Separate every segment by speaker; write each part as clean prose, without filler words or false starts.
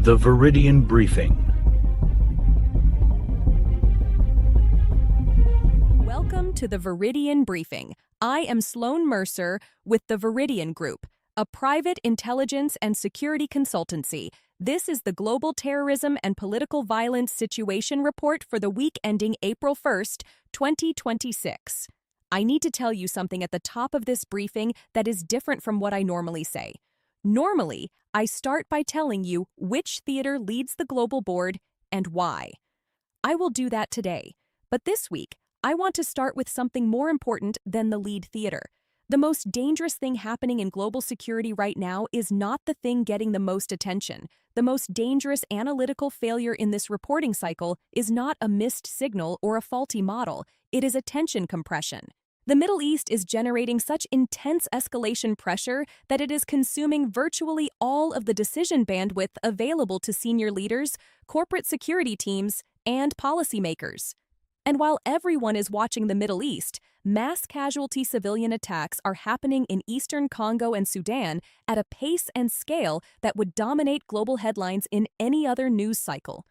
Speaker 1: The Veridion Briefing.
Speaker 2: Welcome to the Veridion Briefing. I am Sloan Mercer with the Veridion Group, a private intelligence and security consultancy. This is the Global Terrorism and Political Violence Situation Report for the week ending April 1st, 2026. I need to tell you something at the top of this briefing that is different from what I normally say. Normally, I start by telling you which theater leads the global board and why. I will do that today, but this week, I want to start with something more important than the lead theater. The most dangerous thing happening in global security right now is not the thing getting the most attention. The most dangerous analytical failure in this reporting cycle is not a missed signal or a faulty model. It is attention compression. The Middle East is generating such intense escalation pressure that it is consuming virtually all of the decision bandwidth available to senior leaders, corporate security teams, and policymakers. And while everyone is watching the Middle East, mass-casualty civilian attacks are happening in eastern Congo and Sudan at a pace and scale that would dominate global headlines in any other news cycle.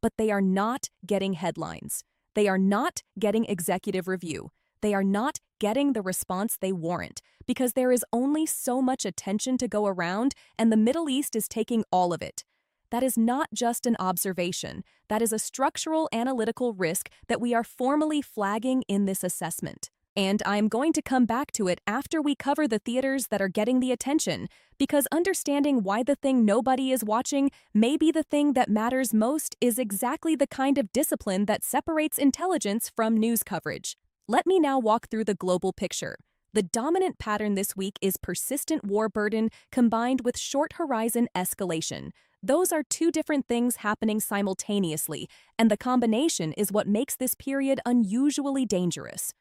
Speaker 2: But they are not getting headlines. They are not getting executive review. They are not getting the response they warrant because there is only so much attention to go around, and the Middle East is taking all of it. That is not just an observation. That is a structural analytical risk that we are formally flagging in this assessment. And I am going to come back to it after we cover the theaters that are getting the attention, because understanding why the thing nobody is watching may be the thing that matters most is exactly the kind of discipline that separates intelligence from news coverage. Let me now walk through the global picture. The dominant pattern this week is persistent war burden combined with short-horizon escalation. Those are two different things happening simultaneously, and the combination is what makes this period unusually dangerous.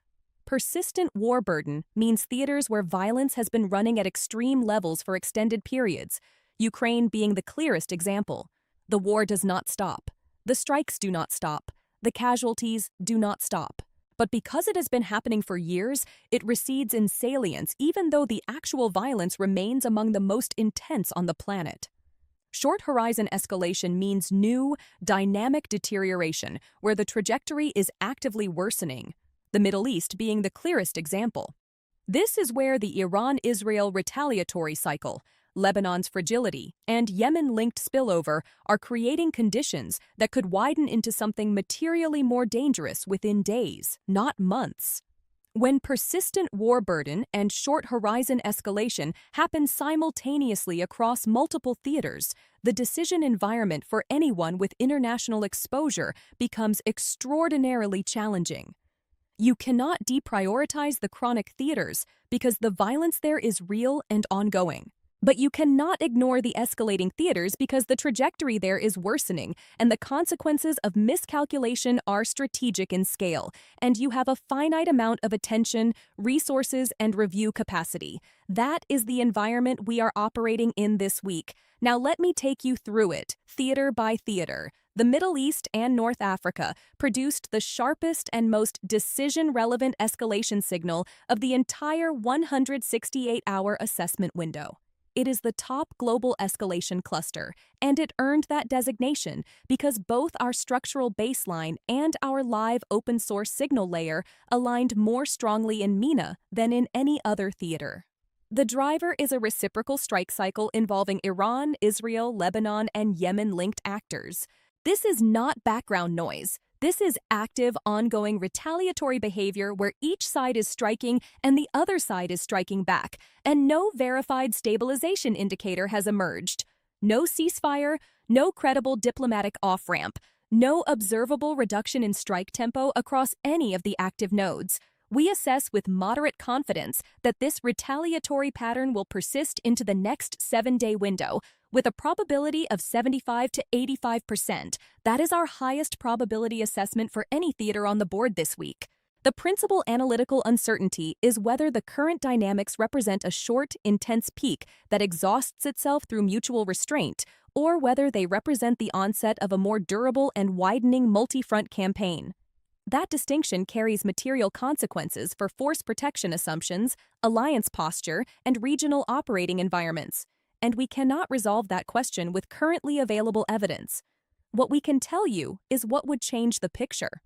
Speaker 2: Persistent war burden means theaters where violence has been running at extreme levels for extended periods, Ukraine being the clearest example. The war does not stop. The strikes do not stop. The casualties do not stop. But because it has been happening for years, it recedes in salience even though the actual violence remains among the most intense on the planet. Short-horizon escalation means new, dynamic deterioration where the trajectory is actively worsening, the Middle East being the clearest example. This is where the Iran-Israel retaliatory cycle, Lebanon's fragility, and Yemen-linked spillover are creating conditions that could widen into something materially more dangerous within days, not months. When persistent war burden and short-horizon escalation happen simultaneously across multiple theaters, the decision environment for anyone with international exposure becomes extraordinarily challenging. You cannot deprioritize the chronic theaters because the violence there is real and ongoing. But you cannot ignore the escalating theaters because the trajectory there is worsening and the consequences of miscalculation are strategic in scale, and you have a finite amount of attention, resources, and review capacity. That is the environment we are operating in this week. Now let me take you through it, theater by theater. The Middle East and North Africa produced the sharpest and most decision-relevant escalation signal of the entire 168-hour assessment window. It is the top global escalation cluster, and it earned that designation because both our structural baseline and our live open-source signal layer aligned more strongly in MENA than in any other theater. The driver is a reciprocal strike cycle involving Iran, Israel, Lebanon, and Yemen-linked actors. This is not background noise. This is active, ongoing retaliatory behavior where each side is striking and the other side is striking back, and no verified stabilization indicator has emerged. No ceasefire, no credible diplomatic off-ramp, no observable reduction in strike tempo across any of the active nodes. We assess with moderate confidence that this retaliatory pattern will persist into the next 7-day window, with a probability of 75 to 85%. That is our highest probability assessment for any theater on the board this week. The principal analytical uncertainty is whether the current dynamics represent a short, intense peak that exhausts itself through mutual restraint, or whether they represent the onset of a more durable and widening multi-front campaign. That distinction carries material consequences for force protection assumptions, alliance posture, and regional operating environments. and we cannot resolve that question with currently available evidence. What we can tell you is what would change the picture.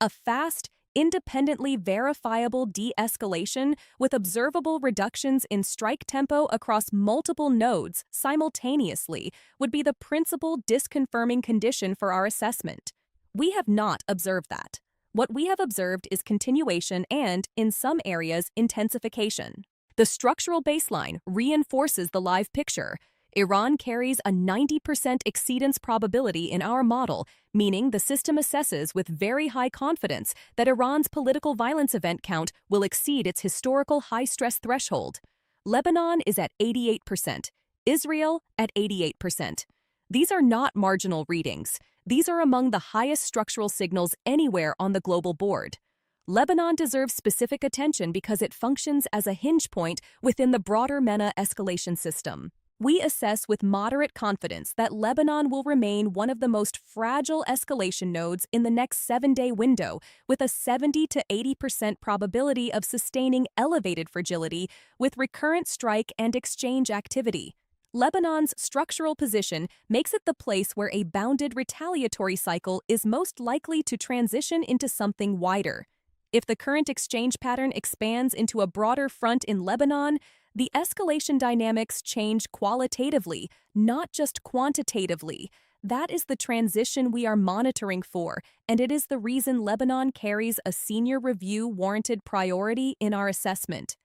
Speaker 2: A fast, independently verifiable de-escalation with observable reductions in strike tempo across multiple nodes simultaneously would be the principal disconfirming condition for our assessment. We have not observed that. What we have observed is continuation and, in some areas, intensification. The structural baseline reinforces the live picture. Iran carries a 90% exceedance probability in our model, meaning the system assesses with very high confidence that Iran's political violence event count will exceed its historical high-stress threshold. Lebanon is at 88%, Israel at 88%. These are not marginal readings. These are among the highest structural signals anywhere on the global board. Lebanon deserves specific attention because it functions as a hinge point within the broader MENA escalation system. We assess with moderate confidence that Lebanon will remain one of the most fragile escalation nodes in the next 7-day window, with a 70 to 80% probability of sustaining elevated fragility with recurrent strike and exchange activity. Lebanon's structural position makes it the place where a bounded retaliatory cycle is most likely to transition into something wider. If the current exchange pattern expands into a broader front in Lebanon, the escalation dynamics change qualitatively, not just quantitatively. That is the transition we are monitoring for, and it is the reason Lebanon carries a senior review-warranted priority in our assessment.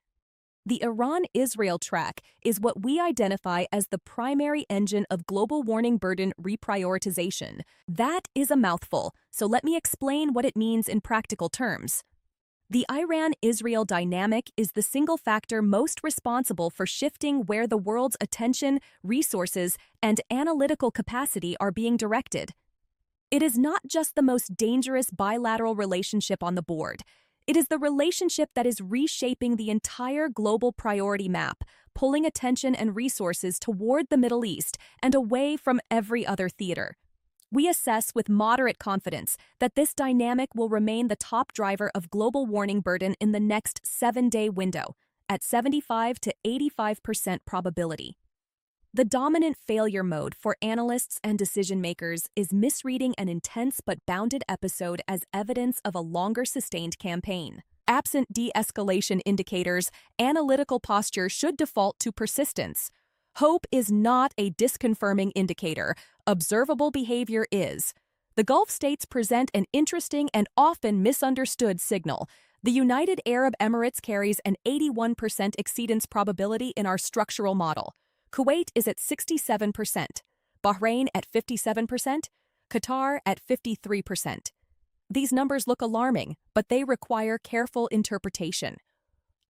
Speaker 2: The Iran-Israel track is what we identify as the primary engine of global warning burden reprioritization. That is a mouthful, so let me explain what it means in practical terms. The Iran-Israel dynamic is the single factor most responsible for shifting where the world's attention, resources, and analytical capacity are being directed. It is not just the most dangerous bilateral relationship on the board. It is the relationship that is reshaping the entire global priority map, pulling attention and resources toward the Middle East and away from every other theater. We assess with moderate confidence that this dynamic will remain the top driver of global warning burden in the next 7-day window, at 75 to 85% probability. The dominant failure mode for analysts and decision-makers is misreading an intense but bounded episode as evidence of a longer sustained campaign. Absent de-escalation indicators, analytical posture should default to persistence. Hope is not a disconfirming indicator. Observable behavior is. The Gulf states present an interesting and often misunderstood signal. The United Arab Emirates carries an 81% exceedance probability in our structural model. Kuwait is at 67%, Bahrain at 57%, Qatar at 53%. These numbers look alarming, but they require careful interpretation.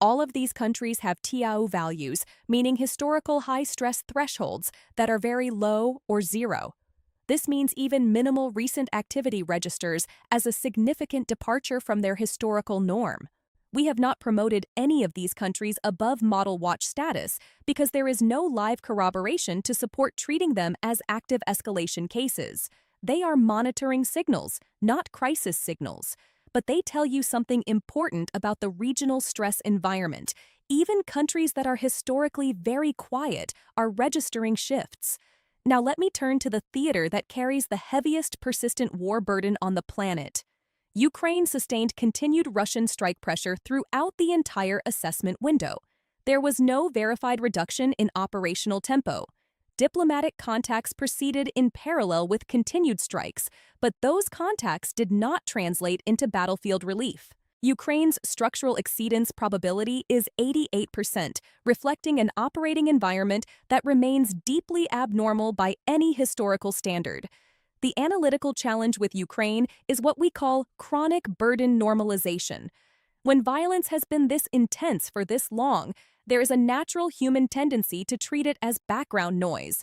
Speaker 2: All of these countries have TAU values, meaning historical high-stress thresholds that are very low or zero. This means even minimal recent activity registers as a significant departure from their historical norm. We have not promoted any of these countries above model watch status because there is no live corroboration to support treating them as active escalation cases. They are monitoring signals, not crisis signals. But they tell you something important about the regional stress environment. Even countries that are historically very quiet are registering shifts. Now let me turn to the theater that carries the heaviest persistent war burden on the planet. Ukraine sustained continued Russian strike pressure throughout the entire assessment window. There was no verified reduction in operational tempo. Diplomatic contacts proceeded in parallel with continued strikes, but those contacts did not translate into battlefield relief. Ukraine's structural exceedance probability is 88%, reflecting an operating environment that remains deeply abnormal by any historical standard. The analytical challenge with Ukraine is what we call chronic burden normalization. When violence has been this intense for this long, there is a natural human tendency to treat it as background noise.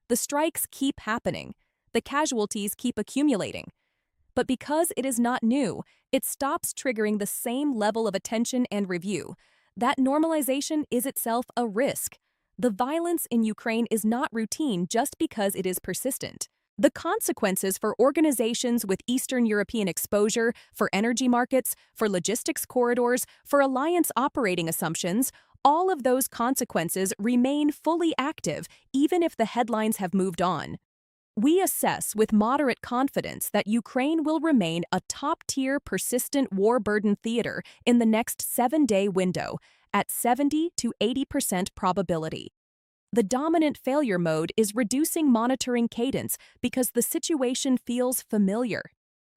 Speaker 2: The strikes keep happening. The casualties keep accumulating. But because it is not new, it stops triggering the same level of attention and review. That normalization is itself a risk. The violence in Ukraine is not routine just because it is persistent. The consequences for organizations with Eastern European exposure, for energy markets, for logistics corridors, for alliance operating assumptions, all of those consequences remain fully active, even if the headlines have moved on. We assess with moderate confidence that Ukraine will remain a top-tier persistent war-burdened theater in the next 7-day window, at 70 to 80% probability. The dominant failure mode is reducing monitoring cadence because the situation feels familiar.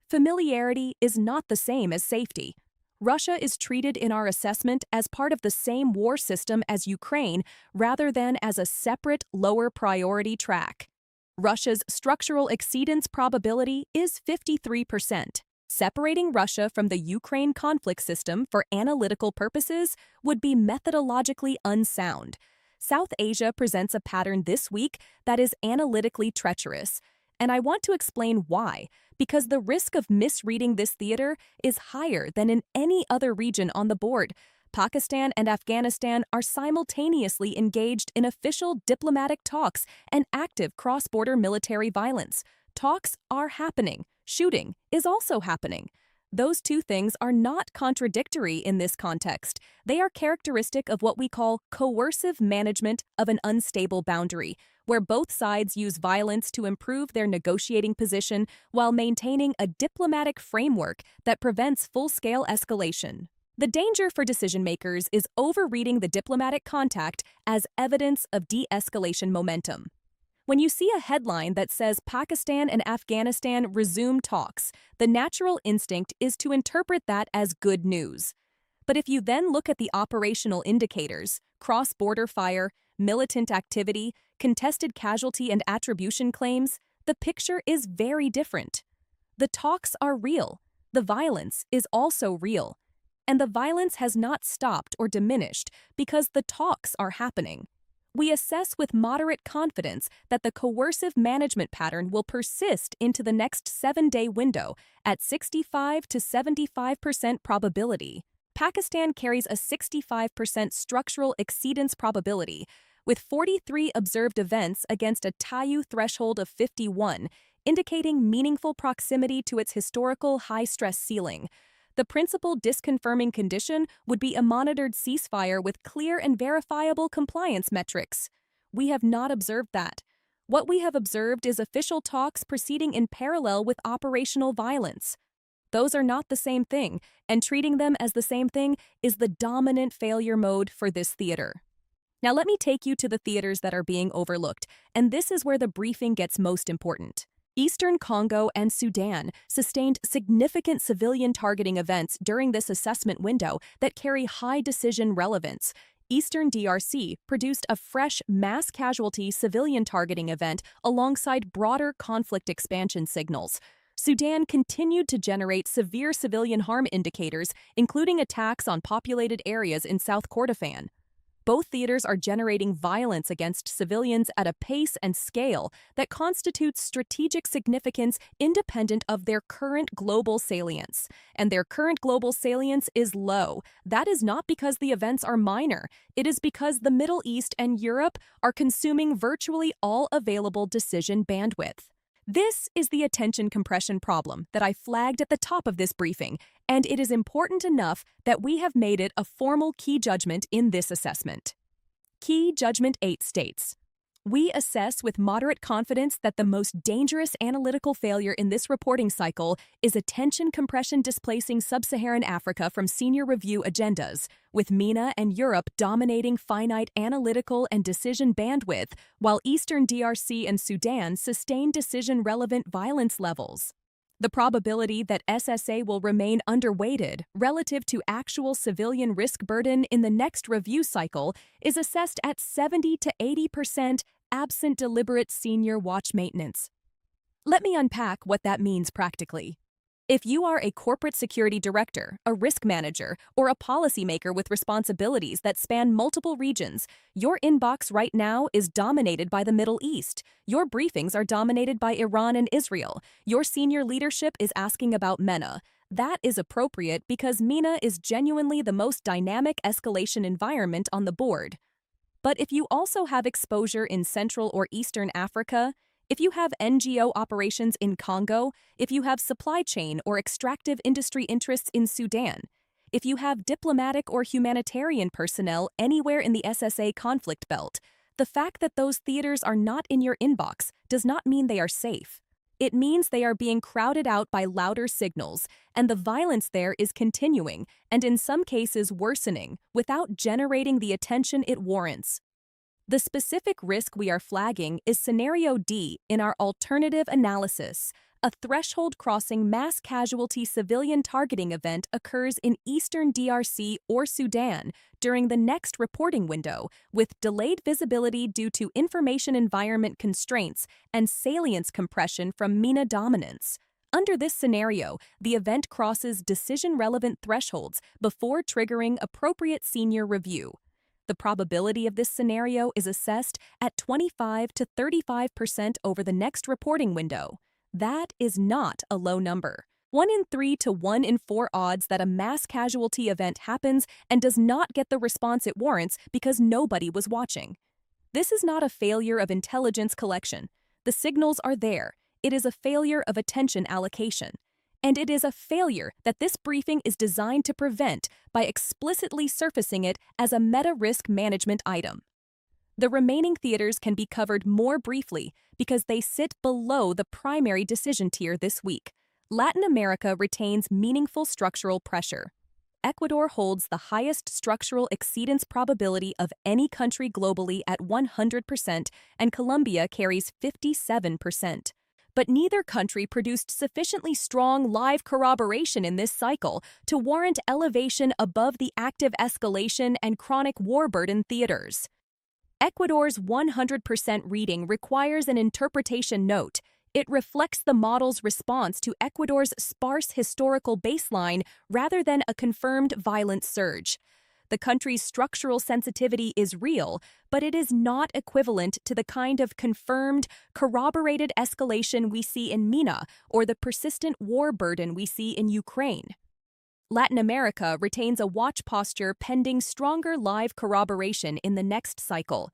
Speaker 2: Familiarity is not the same as safety. Russia is treated in our assessment as part of the same war system as Ukraine rather than as a separate, lower priority track. Russia's structural exceedance probability is 53%. Separating Russia from the Ukraine conflict system for analytical purposes would be methodologically unsound. South Asia presents a pattern this week that is analytically treacherous, and I want to explain why, because the risk of misreading this theater is higher than in any other region on the board. Pakistan and Afghanistan are simultaneously engaged in official diplomatic talks and active cross-border military violence. Talks are happening. Shooting is also happening. Those two things are not contradictory in this context. They are characteristic of what we call coercive management of an unstable boundary, where both sides use violence to improve their negotiating position while maintaining a diplomatic framework that prevents full-scale escalation. The danger for decision-makers is overreading the diplomatic contact as evidence of de-escalation momentum. When you see a headline that says Pakistan and Afghanistan resume talks, the natural instinct is to interpret that as good news. But if you then look at the operational indicators, cross-border fire, militant activity, contested casualty and attribution claims, the picture is very different. The talks are real. The violence is also real. And the violence has not stopped or diminished because the talks are happening. We assess with moderate confidence that the coercive management pattern will persist into the next 7-day window at 65 to 75% probability. Pakistan carries a 65% structural exceedance probability, with 43 observed events against a TAIU threshold of 51, indicating meaningful proximity to its historical high-stress ceiling. The principal disconfirming condition would be a monitored ceasefire with clear and verifiable compliance metrics. We have not observed that. What we have observed is official talks proceeding in parallel with operational violence. Those are not the same thing, and treating them as the same thing is the dominant failure mode for this theater. Now let me take you to the theaters that are being overlooked, and this is where the briefing gets most important. Eastern Congo and Sudan sustained significant civilian targeting events during this assessment window that carry high decision relevance. Eastern DRC produced a fresh mass-casualty civilian targeting event alongside broader conflict expansion signals. Sudan continued to generate severe civilian harm indicators, including attacks on populated areas in South Kordofan. Both theaters are generating violence against civilians at a pace and scale that constitutes strategic significance independent of their current global salience. And their current global salience is low. That is not because the events are minor. It is because the Middle East and Europe are consuming virtually all available decision bandwidth. This is the attention compression problem that I flagged at the top of this briefing, and it is important enough that we have made it a formal key judgment in this assessment. Key Judgment 8 states, "We assess with moderate confidence that the most dangerous analytical failure in this reporting cycle is attention compression displacing sub-Saharan Africa from senior review agendas, with MENA and Europe dominating finite analytical and decision bandwidth, while Eastern DRC and Sudan sustain decision-relevant violence levels. The probability that SSA will remain underweighted relative to actual civilian risk burden in the next review cycle is assessed at 70 to 80% absent deliberate senior watch maintenance." Let me unpack what that means practically. If you are a corporate security director, a risk manager, or a policymaker with responsibilities that span multiple regions, your inbox right now is dominated by the Middle East. Your briefings are dominated by Iran and Israel. Your senior leadership is asking about MENA. That is appropriate because MENA is genuinely the most dynamic escalation environment on the board. But if you also have exposure in Central or Eastern Africa, if you have NGO operations in Congo, if you have supply chain or extractive industry interests in Sudan, if you have diplomatic or humanitarian personnel anywhere in the SSA conflict belt, the fact that those theaters are not in your inbox does not mean they are safe. It means they are being crowded out by louder signals, and the violence there is continuing, and in some cases worsening, without generating the attention it warrants. The specific risk we are flagging is Scenario D in our alternative analysis. A threshold-crossing mass-casualty civilian targeting event occurs in eastern DRC or Sudan during the next reporting window, with delayed visibility due to information environment constraints and salience compression from MENA dominance. Under this scenario, the event crosses decision-relevant thresholds before triggering appropriate senior review. The probability of this scenario is assessed at 25 to 35% over the next reporting window. That is not a low number. 1 in 3 to 1 in 4 odds that a mass casualty event happens and does not get the response it warrants because nobody was watching. This is not a failure of intelligence collection. The signals are there. It is a failure of attention allocation. And it is a failure that this briefing is designed to prevent by explicitly surfacing it as a meta-risk management item. The remaining theaters can be covered more briefly because they sit below the primary decision tier this week. Latin America retains meaningful structural pressure. Ecuador holds the highest structural exceedance probability of any country globally at 100%, and Colombia carries 57%. But neither country produced sufficiently strong live corroboration in this cycle to warrant elevation above the active escalation and chronic war burden theaters. Ecuador's 100% reading requires an interpretation note. It reflects the model's response to Ecuador's sparse historical baseline rather than a confirmed violent surge. The country's structural sensitivity is real, but it is not equivalent to the kind of confirmed, corroborated escalation we see in MENA or the persistent war burden we see in Ukraine. Latin America retains a watch posture pending stronger live corroboration in the next cycle.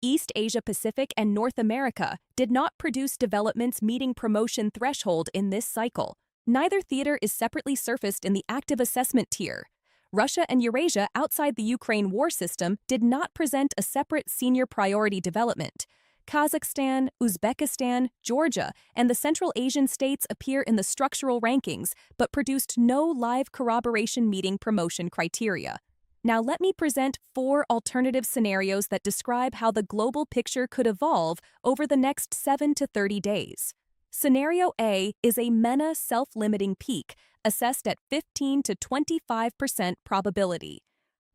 Speaker 2: East Asia-Pacific and North America did not produce developments meeting promotion threshold in this cycle. Neither theater is separately surfaced in the active assessment tier. Russia and Eurasia outside the Ukraine war system did not present a separate senior priority development. Kazakhstan, Uzbekistan, Georgia, and the Central Asian states appear in the structural rankings, but produced no live corroboration meeting promotion criteria. Now let me present 4 alternative scenarios that describe how the global picture could evolve over the next 7 to 30 days. Scenario A is a MENA self-limiting peak, assessed at 15 to 25% probability.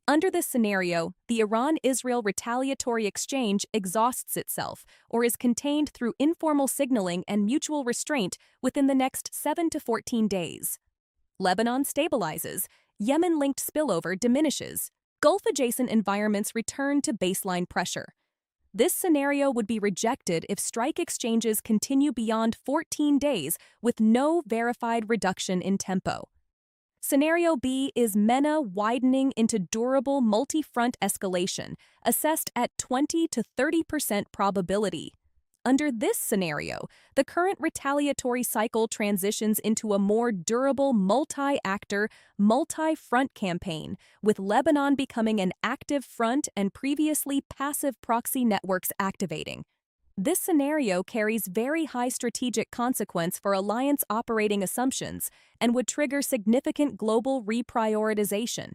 Speaker 2: Under this scenario, the Iran-Israel retaliatory exchange exhausts itself or is contained through informal signaling and mutual restraint within the next 7 to 14 days. Lebanon stabilizes, Yemen-linked spillover diminishes, Gulf-adjacent environments return to baseline pressure. This scenario would be rejected if strike exchanges continue beyond 14 days with no verified reduction in tempo. Scenario B is MENA widening into durable multi-front escalation, assessed at 20 to 30% probability. Under this scenario, the current retaliatory cycle transitions into a more durable multi-actor, multi-front campaign, with Lebanon becoming an active front and previously passive proxy networks activating. This scenario carries very high strategic consequence for alliance operating assumptions and would trigger significant global reprioritization.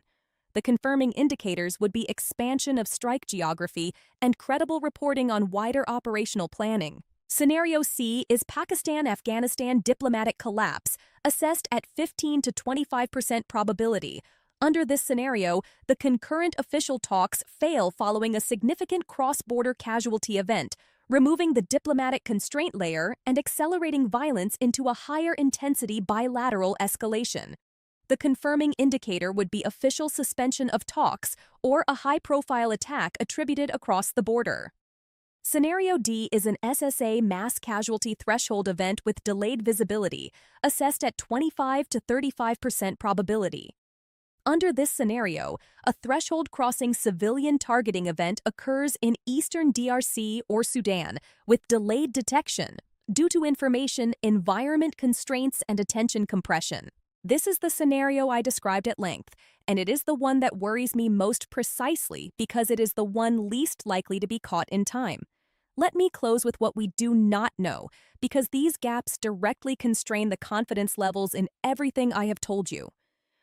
Speaker 2: The confirming indicators would be expansion of strike geography and credible reporting on wider operational planning. Scenario C is Pakistan-Afghanistan diplomatic collapse, assessed at 15 to 25% probability. Under this scenario, the concurrent official talks fail following a significant cross-border casualty event, removing the diplomatic constraint layer and accelerating violence into a higher intensity bilateral escalation. The confirming indicator would be official suspension of talks or a high-profile attack attributed across the border. Scenario D is an SSA mass casualty threshold event with delayed visibility, assessed at 25 to 35% probability. Under this scenario, a threshold-crossing civilian targeting event occurs in eastern DRC or Sudan with delayed detection due to information, environment constraints, and attention compression. This is the scenario I described at length, and it is the one that worries me most precisely because it is the one least likely to be caught in time. Let me close with what we do not know, because these gaps directly constrain the confidence levels in everything I have told you.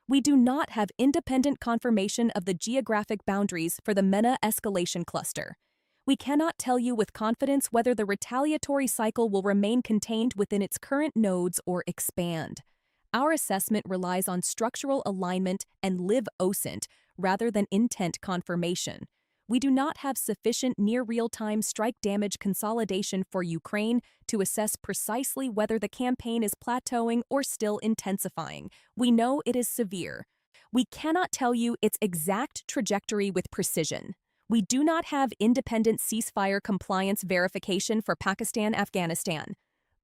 Speaker 2: We do not have independent confirmation of the geographic boundaries for the MENA escalation cluster. We cannot tell you with confidence whether the retaliatory cycle will remain contained within its current nodes or expand. Our assessment relies on structural alignment and live-OSINT rather than intent confirmation. We do not have sufficient near-real-time strike damage consolidation for Ukraine to assess precisely whether the campaign is plateauing or still intensifying. We know it is severe. We cannot tell you its exact trajectory with precision. We do not have independent ceasefire compliance verification for Pakistan-Afghanistan.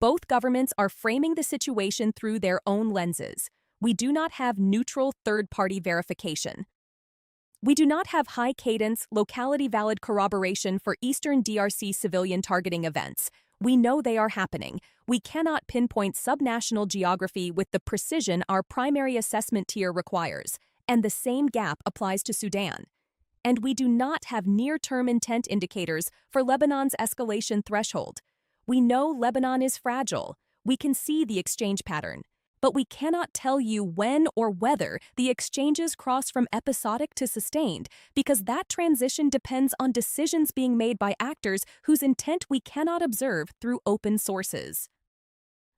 Speaker 2: Both governments are framing the situation through their own lenses. We do not have neutral third-party verification. We do not have high-cadence, locality-valid corroboration for Eastern DRC civilian targeting events. We know they are happening. We cannot pinpoint subnational geography with the precision our primary assessment tier requires, and the same gap applies to Sudan. And we do not have near-term intent indicators for Lebanon's escalation threshold. We know Lebanon is fragile. We can see the exchange pattern. But we cannot tell you when or whether the exchanges cross from episodic to sustained, because that transition depends on decisions being made by actors whose intent we cannot observe through open sources.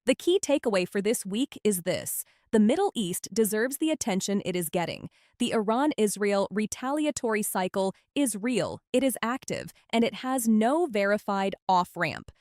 Speaker 2: The key takeaway for this week is this: the Middle East deserves the attention it is getting. The Iran-Israel retaliatory cycle is real, it is active, and it has no verified off-ramp.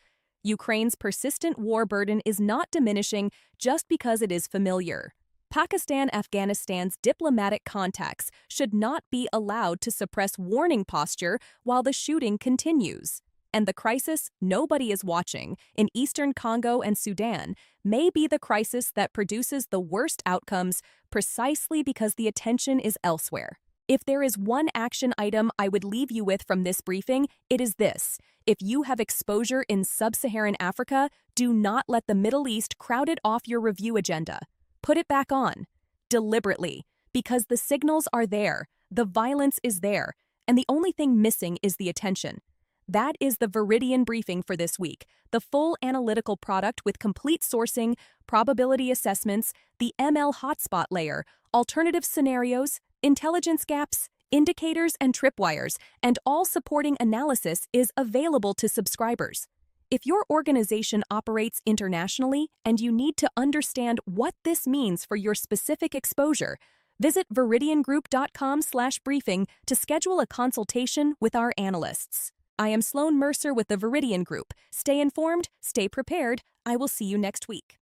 Speaker 2: Ukraine's persistent war burden is not diminishing just because it is familiar. Pakistan-Afghanistan's diplomatic contacts should not be allowed to suppress warning posture while the shooting continues. And the crisis nobody is watching in eastern Congo and Sudan may be the crisis that produces the worst outcomes precisely because the attention is elsewhere. If there is one action item I would leave you with from this briefing, it is this: if you have exposure in sub-Saharan Africa, do not let the Middle East crowd it off your review agenda. Put it back on, deliberately, because the signals are there, the violence is there, and the only thing missing is the attention. That is the Veridion Briefing for this week, the full analytical product with complete sourcing, probability assessments, the ML hotspot layer, alternative scenarios, intelligence gaps, indicators, and tripwires, and all supporting analysis is available to subscribers. If your organization operates internationally and you need to understand what this means for your specific exposure, visit veridiongroup.com/briefing to schedule a consultation with our analysts. I am Sloan Mercer with the Veridion Group. Stay informed, stay prepared. I will see you next week.